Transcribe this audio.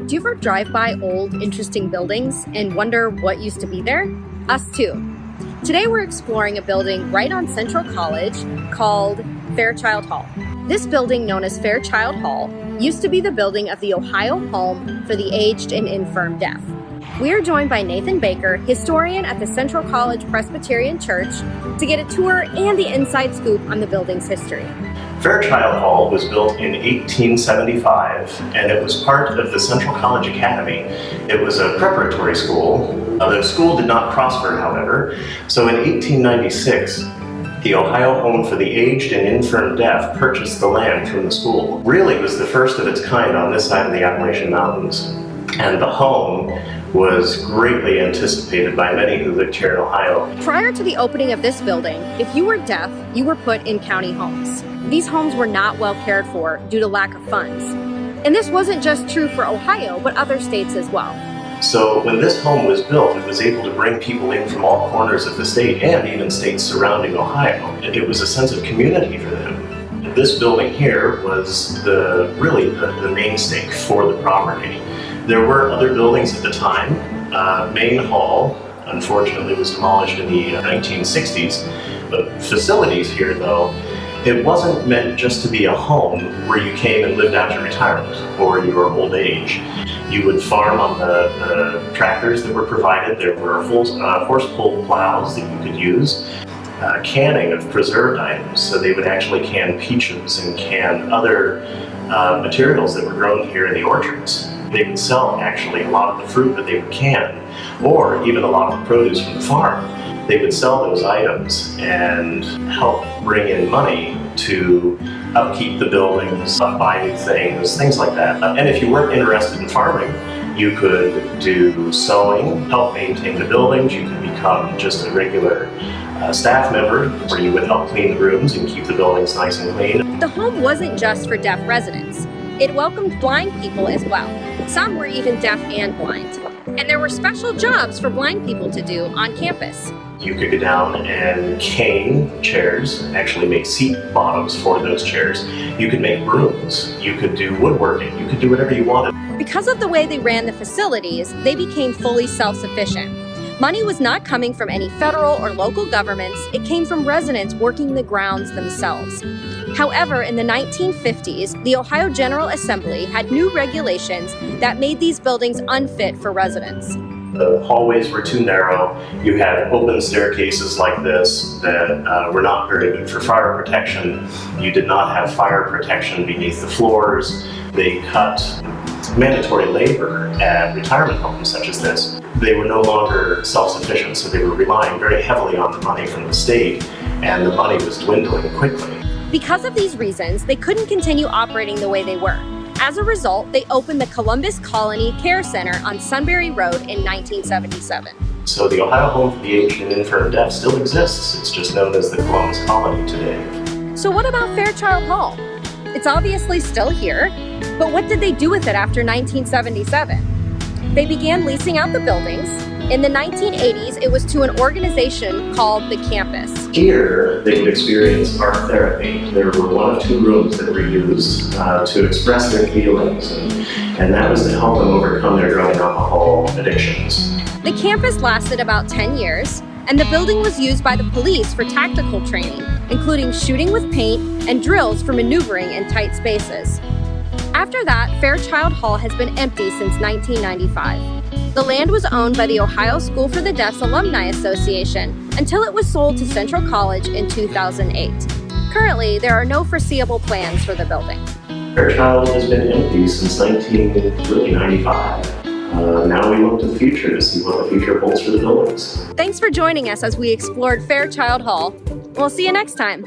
Do you ever drive by old, interesting buildings and wonder what used to be there? Us too. Today we're exploring a building right on Central College called Fairchild Hall. This building, known as Fairchild Hall, used to be the building of the Ohio Home for the Aged and Infirm Deaf. We are joined by Nathan Baker, historian at the Central College Presbyterian Church, to get a tour and the inside scoop on the building's history. Fairchild Hall was built in 1875, and it was part of the Central College Academy. It was a preparatory school. The school did not prosper, however, so in 1896, the Ohio Home for the Aged and Infirm Deaf purchased the land from the school. Really, it was the first of its kind on this side of the Appalachian Mountains, and the home was greatly anticipated by many who lived here in Ohio. Prior to the opening of this building, if you were deaf, you were put in county homes. These homes were not well cared for due to lack of funds. And this wasn't just true for Ohio, but other states as well. So when this home was built, it was able to bring people in from all corners of the state and even states surrounding Ohio. It was a sense of community for them. This building here was really the mainstay for the property. There were other buildings at the time. Main Hall, unfortunately, was demolished in the 1960s. But facilities here, though, it wasn't meant just to be a home where you came and lived out your retirement or your old age. You would farm on the tractors that were provided. There were horse-pulled plows that you could use. Canning of preserved items, so they would actually can peaches and can other materials that were grown here in the orchards. They would sell actually a lot of the fruit that they would can, or even a lot of the produce from the farm. They would sell those items and help bring in money to upkeep the buildings, buy new things like that. And if you weren't interested in farming, you could do sewing, help maintain the buildings. You could become just a regular staff member where you would help clean the rooms and keep the buildings nice and clean. The home wasn't just for deaf residents. It welcomed blind people as well. Some were even deaf and blind. And there were special jobs for blind people to do on campus. You could go down and cane chairs, actually make seat bottoms for those chairs. You could make brooms. You could do woodworking. You could do whatever you wanted. Because of the way they ran the facilities, they became fully self-sufficient. Money was not coming from any federal or local governments. It came from residents working the grounds themselves. However, in the 1950s, the Ohio General Assembly had new regulations that made these buildings unfit for residents. The hallways were too narrow. You had open staircases like this that were not very good for fire protection. You did not have fire protection beneath the floors. They cut mandatory labor at retirement homes such as this. They were no longer self-sufficient, so they were relying very heavily on the money from the state, and the money was dwindling quickly. Because of these reasons, they couldn't continue operating the way they were. As a result, they opened the Columbus Colony Care Center on Sunbury Road in 1977. So the Ohio Home for the Aged and Infirm Deaf still exists. It's just known as the Columbus Colony today. So what about Fairchild Hall? It's obviously still here, but what did they do with it after 1977? They began leasing out the buildings. In the 1980s, it was to an organization called the Campus. Here, they could experience art therapy. There were one of two rooms that were used to express their feelings, and that was to help them overcome their drug and alcohol addictions. The campus lasted about 10 years, and the building was used by the police for tactical training, including shooting with paint and drills for maneuvering in tight spaces. After that, Fairchild Hall has been empty since 1995. The land was owned by the Ohio School for the Deaf's Alumni Association until it was sold to Central College in 2008. Currently, there are no foreseeable plans for the building. Fairchild has been empty since 1995. Now we look to the future to see what the future holds for the buildings. Thanks for joining us as we explored Fairchild Hall. We'll see you next time.